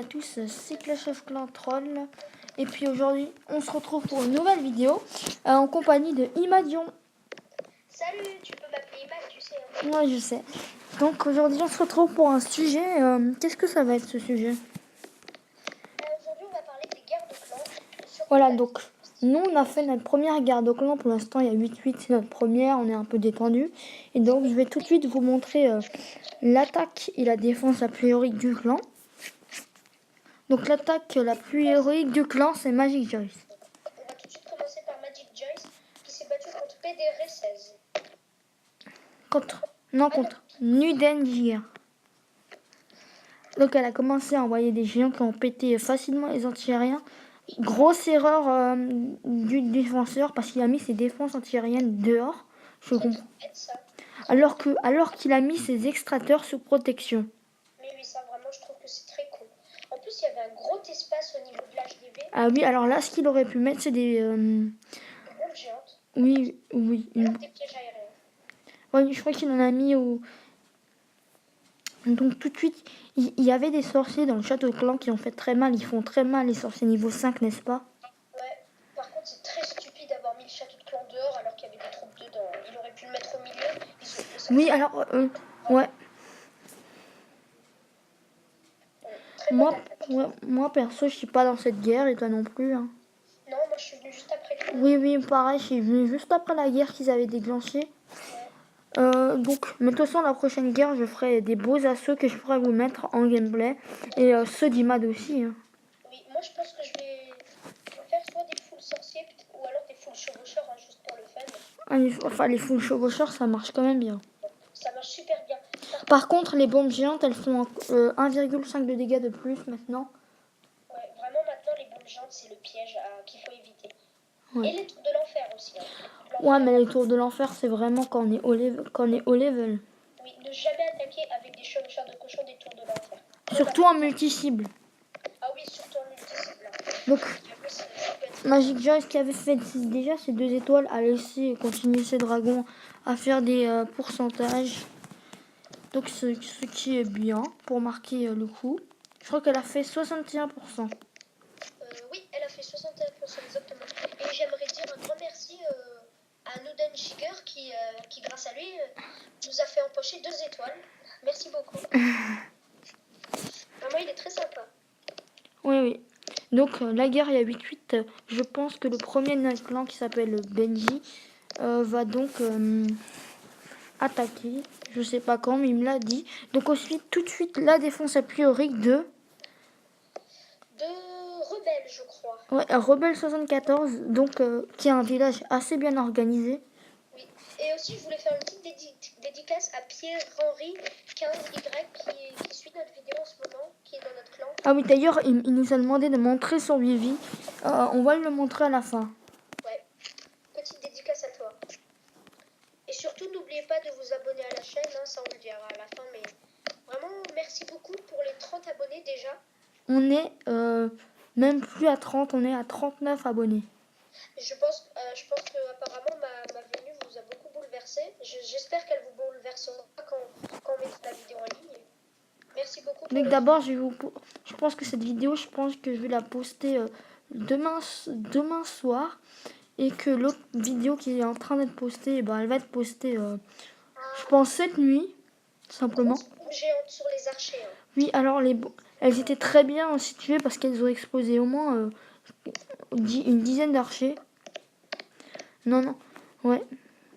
à tous, c'est Clash of Clans Troll. Et puis aujourd'hui, on se retrouve pour une nouvelle vidéo en compagnie de Imadion. Salut, tu peux m'appeler Imad, tu sais. Ouais, je sais. Donc aujourd'hui, on se retrouve pour un sujet. Qu'est-ce que ça va être ce sujet? Aujourd'hui, on va parler des guerres de clans. Voilà, donc nous, on a fait notre première guerre de clans. Pour l'instant, il y a 8-8, c'est notre première. On est un peu détendu. Et donc, je vais tout de suite vous montrer l'attaque et la défense a priori du clan. Donc l'attaque la plus héroïque du clan, c'est Magic Joyce. On va tout de suite commencer par Magic Joyce, qui s'est battu contre PDR16. Contre Nuden Jir. Donc elle a commencé à envoyer des géants qui ont pété facilement les anti-aériens. Grosse erreur du défenseur parce qu'il a mis ses défenses anti-aériennes dehors. Je comprends. Alors qu'il a mis ses extracteurs sous protection. Mais oui, ça vraiment, je trouve que c'est très con. En plus, il y avait un gros espace au niveau de l'HDV. Ah oui, alors là, ce qu'il aurait pu mettre, c'est des... Une bombe géante. Oui. Alors des pièges aériens. Oui, je crois qu'il en a mis au... Donc tout de suite, il y avait des sorciers dans le château de clan qui ont fait très mal. Ils font très mal les sorciers niveau 5, n'est-ce pas? Ouais, par contre c'est très stupide d'avoir mis le château de clan dehors alors qu'il y avait des troupes dedans. Il aurait pu le mettre au milieu. Oui, alors, ouais. Moi, perso, je suis pas dans cette guerre et toi non plus. Hein. Non, moi je suis venue juste après. Oui, pareil, je suis venue juste après la guerre qu'ils avaient déclenchée. Donc, mais de toute façon, la prochaine guerre, je ferai des beaux assauts que je pourrais vous mettre en gameplay. Et ceux d'Imad aussi. Hein. Oui, moi je pense que je vais faire soit des foules sorciers ou alors des foules chevaucheurs, hein, juste pour le fun. Enfin, les foules chevaucheurs, ça marche quand même bien. Ça marche super bien. Par contre, les bombes géantes, elles font 1,5 de dégâts de plus maintenant. Ouais, vraiment maintenant, les bombes géantes, c'est le piège qu'il faut éviter. Ouais. Et les tours de l'enfer aussi. Hein. Ouais, mais les tours de l'enfer, c'est vraiment quand on est au level. Oui, ne jamais attaquer avec des chevaucheurs de cochon des tours de l'enfer. Surtout en multi-cible. Ah oui, surtout en multi-cible. Donc, Magic Joyce qui avait fait déjà ses 2 étoiles a laissé continuer ses dragons à faire des pourcentages. Donc ce qui est bien pour marquer le coup. Je crois qu'elle a fait 61%. Oui, elle a fait 61% exactement. Et j'aimerais dire un grand merci à Nuden Jiger qui, grâce à lui, nous a fait empocher 2 étoiles. Merci beaucoup. Vraiment, il est très sympa. Oui. Donc la guerre, il y a 8-8. Je pense que le premier Night Clan qui s'appelle Benji va donc attaquer. Je sais pas quand, mais il me l'a dit. Donc ensuite, tout de suite, la défense a priori de Rebelle, je crois. Ouais, Rebelle 74, donc qui est un village assez bien organisé. Oui, et aussi je voulais faire une petite dédicace à Pierre-Henri 15Y qui suit notre vidéo en ce moment, qui est dans notre clan. Ah oui, d'ailleurs, il nous a demandé de montrer son Vivi. On va le montrer à la fin. Ouais, petite dédicace à toi. Et surtout, n'oubliez pas de vous abonner à la chaîne, hein, ça on le dira à la fin, mais vraiment, merci beaucoup pour les 30 abonnés déjà. On est même plus à 30, on est à 39 abonnés. Je pense que apparemment ma venue vous a beaucoup bouleversé. J'espère qu'elle vous bouleversera quand on met la vidéo en ligne. Merci beaucoup. Donc d'abord, je pense que cette vidéo, je vais la poster demain soir. Et que l'autre vidéo qui est en train d'être postée, elle va être postée, je pense, cette nuit, simplement. Géante sur les archers. Hein. Oui, alors elles étaient très bien situées parce qu'elles ont explosé au moins une dizaine d'archers. Non, ouais.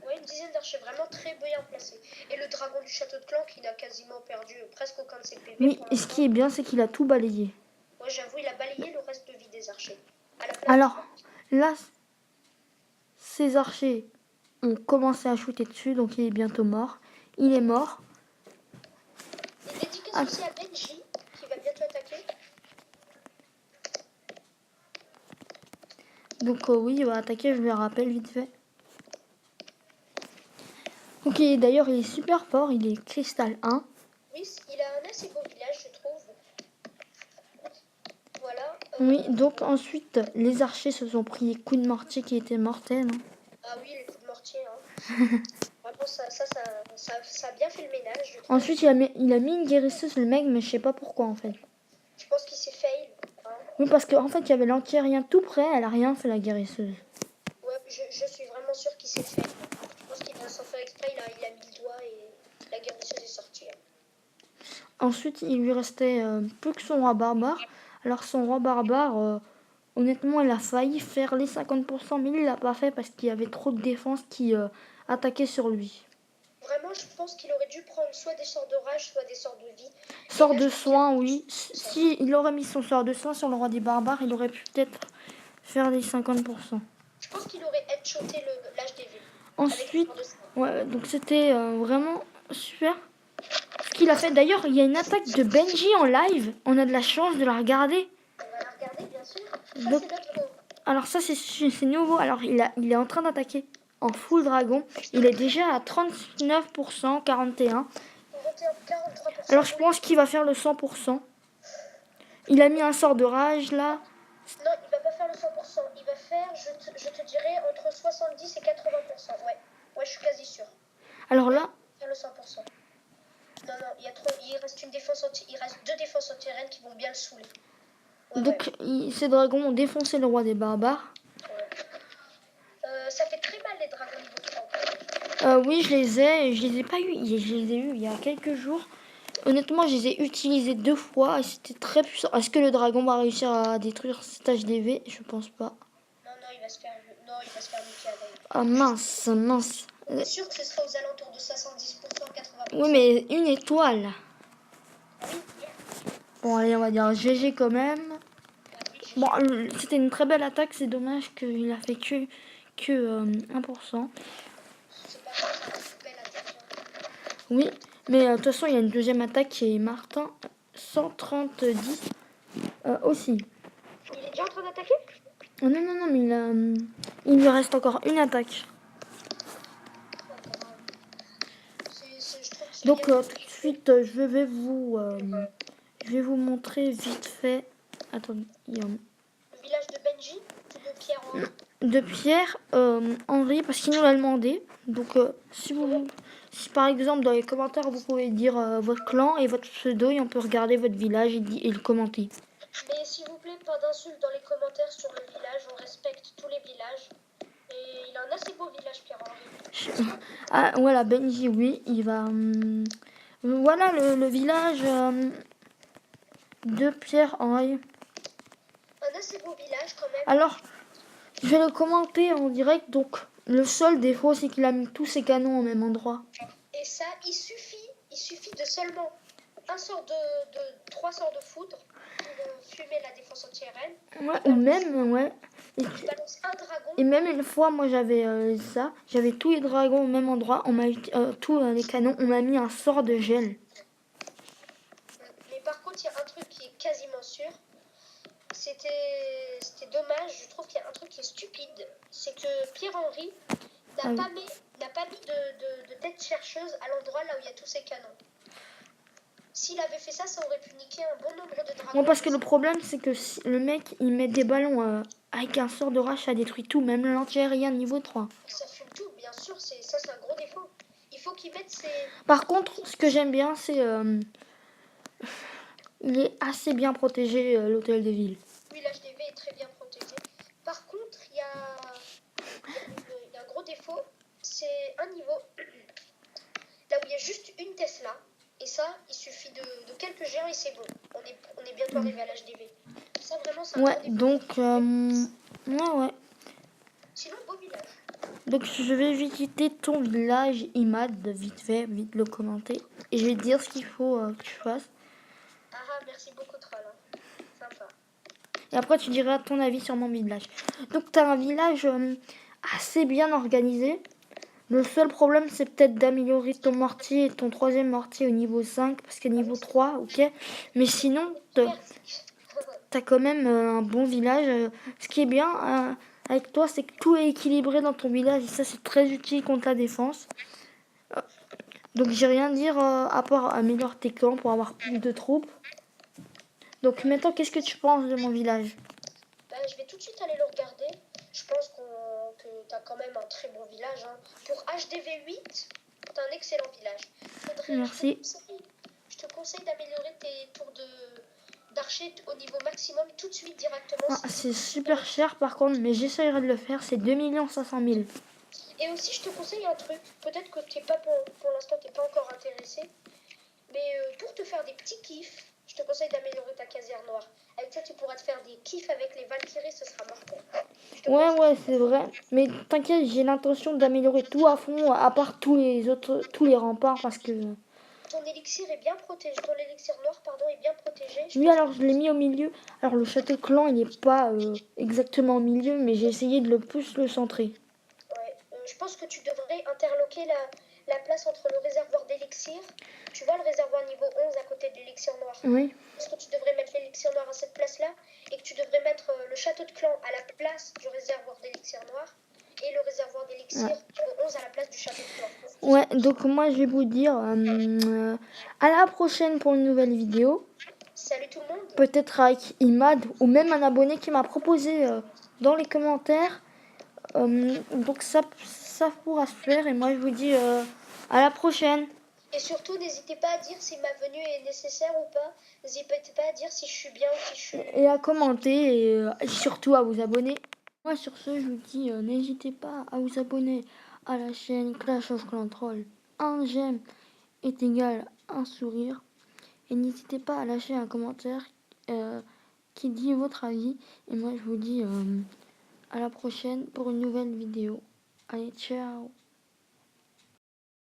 Ouais, une dizaine d'archers vraiment très bien placés. Et le dragon du château de clan qui n'a quasiment perdu presque aucun de ses PV. Oui, et ce qui est bien, c'est qu'il a tout balayé. Ouais, j'avoue, il a balayé le reste de vie des archers. Alors, là, ces archers ont commencé à shooter dessus, donc il est bientôt mort. Il est mort. Et dédicace aussi à Benji, qui va bientôt attaquer. Donc oui, il va attaquer, je le rappelle vite fait. Ok, d'ailleurs, il est super fort, il est cristal 1. Oui, il a un assez beau village, je trouve. Voilà. Oui, donc ensuite, les archers se sont pris des coups de mortier qui étaient mortels. Hein. Ah oui, les coups de mortier. Hein. Vraiment, ça a bien fait le ménage. Ensuite, il a mis une guérisseuse, le mec, mais je sais pas pourquoi en fait. Je pense qu'il s'est fail. Hein. Oui, parce qu'en fait, il y avait l'anti-aérien tout près, elle a rien fait la guérisseuse. Ouais, je suis vraiment sûre qu'il s'est fail. Je pense qu'il a sans faire exprès, il a mis le doigt et la guérisseuse est sortie. Hein. Ensuite, il lui restait plus que son roi barbare. Alors son roi barbare, honnêtement, il a failli faire les 50%, mais il l'a pas fait parce qu'il y avait trop de défense qui attaquaient sur lui. Vraiment, je pense qu'il aurait dû prendre soit des sorts de rage, soit des sorts de vie. Sort de soin, oui. Si il aurait mis son sort de soin sur le roi des barbares, il aurait pu peut-être faire les 50%. Je pense qu'il aurait headshoté l'HDV. Ensuite, ouais, donc c'était vraiment super. Ce qu'il a fait, d'ailleurs, il y a une attaque de Benji en live. On a de la chance de la regarder. On va la regarder, bien sûr. Donc, Ça, c'est notre... alors ça, c'est nouveau. Alors, il est en train d'attaquer en full dragon. Il est déjà à 39%, 41%. 43%. Alors, je pense qu'il va faire le 100%. Il a mis un sort de rage, là. Non, il va pas faire le 100%. Il va faire, je te dirais, entre 70 et 80%. Ouais, je suis quasi sûre. Alors là... Faire le 100%. Non, il reste une défense il reste 2 défenses anti-aériennes qui vont bien le saouler. Ouais, donc, ces dragons ont défoncé le roi des barbares. Ça fait très mal les dragons niveau 3. Oui, je les ai pas eu. Je les ai eu il y a quelques jours. Honnêtement, je les ai utilisés 2 fois et c'était très puissant. Est-ce que le dragon va réussir à détruire cet HDV? Je pense pas. Non, il va se faire niquer avec. Ah mince, mince. On est sûr que ce sera aux alentours de 70%, 80%. Oui, mais une étoile. Bon, allez, on va dire GG quand même. Bon, c'était une très belle attaque. C'est dommage qu'il a fait que 1%. C'est pas grave, c'est une belle attaque. Oui, mais de toute façon, il y a une deuxième attaque qui est Martin 130-10 aussi. Il est déjà en train d'attaquer? Oh, non, mais il lui reste encore une attaque. Donc tout de suite, je vais vous montrer vite fait. Attendez, il y a Le village de Benji ou de Pierre-Henri? de Pierre Henri parce qu'il nous l'a demandé. Donc si par exemple dans les commentaires vous pouvez dire votre clan et votre pseudo et on peut regarder votre village et le commenter. Mais s'il vous plaît, pas d'insultes dans les commentaires sur le village, on respecte tous les villages. Et il a un assez beau village, Pierre-Henri. Ah voilà, Benji, oui, il va... voilà le village de Pierre Henri. Un assez beau village quand même. Alors, je vais le commenter en direct. Donc, le seul défaut, c'est qu'il a mis tous ses canons au même endroit. Et ça, il suffit de seulement un sort de 3 sorts de foudre pour fumer la défense anti-aérienne. Ouais, ou même, ouais. Tu balances un dragon. Et même une fois, moi, j'avais ça. J'avais tous les dragons au même endroit. On m'a tous les canons. On m'a mis un sort de gel. Mais par contre, il y a un truc qui est quasiment sûr. C'était dommage. Je trouve qu'il y a un truc qui est stupide. C'est que Pierre-Henri n'a pas mis de tête chercheuse à l'endroit là où il y a tous ses canons. S'il avait fait ça, ça aurait pu niquer un bon nombre de dragons. Bon, parce que le problème, c'est que si le mec, il met des ballons avec un sort de rage, ça détruit tout, même l'anti-aérien niveau 3. Ça fume tout, bien sûr, c'est un gros défaut. Il faut qu'il mette ses... Par contre, ce que j'aime bien, c'est... il est assez bien protégé, l'hôtel de ville. Oui, l'HDV est très bien protégé. Par contre, il y a un gros défaut. C'est un niveau là où il y a juste une Tesla. Et ça, il suffit de quelques géants et c'est bon. On est bientôt arrivé à l'HDV. Ça, vraiment, c'est un gros défaut. Donc, ouais. Sinon, beau village. Donc, je vais visiter ton village, Imad, vite fait, vite le commenter. Et je vais te dire ce qu'il faut que tu fasses. Ah, merci beaucoup, Troll. Hein. Sympa. Et après, tu diras ton avis sur mon village. Donc, tu as un village assez bien organisé. Le seul problème, c'est peut-être d'améliorer ton mortier et ton troisième mortier au niveau 5, parce qu'à niveau 3, ok. Mais sinon, t'as quand même un bon village. Ce qui est bien avec toi, c'est que tout est équilibré dans ton village, et ça, c'est très utile contre la défense. Donc, j'ai rien à dire à part améliorer tes camps pour avoir plus de troupes. Donc, maintenant, qu'est-ce que tu penses de mon village? Je vais tout de suite aller le regarder. Je pense que tu as quand même un très bon village. Hein. Pour HDV 8, tu as un excellent village. Merci. Je te conseille d'améliorer tes tours d'archer au niveau maximum tout de suite directement. Ah, c'est super cher par contre, mais j'essaierai de le faire. C'est 2 500 000. Et aussi, je te conseille un truc. Peut-être que t'es pas pour l'instant, t'es pas encore intéressé. Mais pour te faire des petits kiffs, je te conseille d'améliorer ta casière noire. Avec ça, tu pourras te faire des kiffs avec les Valkyries, ce sera mortel. Ouais, c'est vrai. Mais t'inquiète, j'ai l'intention d'améliorer tout à fond, à part tous les remparts, parce que... Ton élixir est bien protégé. Ton élixir noir, pardon, est bien protégé. Oui, alors je l'ai mis au milieu. Alors le château clan, il n'est pas exactement au milieu, mais j'ai essayé de le plus le centrer. Ouais. Je pense que tu devrais interloquer la place entre le réservoir d'élixir. Tu vois le réservoir niveau 11 à côté de l'élixir noir. Oui. Je pense que tu devrais mettre l'élixir noir à cette place-là et que tu devrais mettre le château de clan à la place du réservoir d'élixir noir et le réservoir d'élixir niveau 11 à la place du château de clan. Ouais, donc moi je vais vous dire à la prochaine pour une nouvelle vidéo. Salut tout le monde. Peut-être avec Imad ou même un abonné qui m'a proposé dans les commentaires. Donc ça pourra se faire et moi je vous dis à la prochaine. Et surtout, n'hésitez pas à dire si ma venue est nécessaire ou pas. N'hésitez pas à dire si je suis bien ou si je suis... Et à commenter et surtout à vous abonner. Moi sur ce je vous dis n'hésitez pas à vous abonner à la chaîne Clash of Clans Troll. Un j'aime est égal à un sourire. Et n'hésitez pas à lâcher un commentaire qui dit votre avis. Et moi je vous dis à la prochaine pour une nouvelle vidéo. Allez, ciao!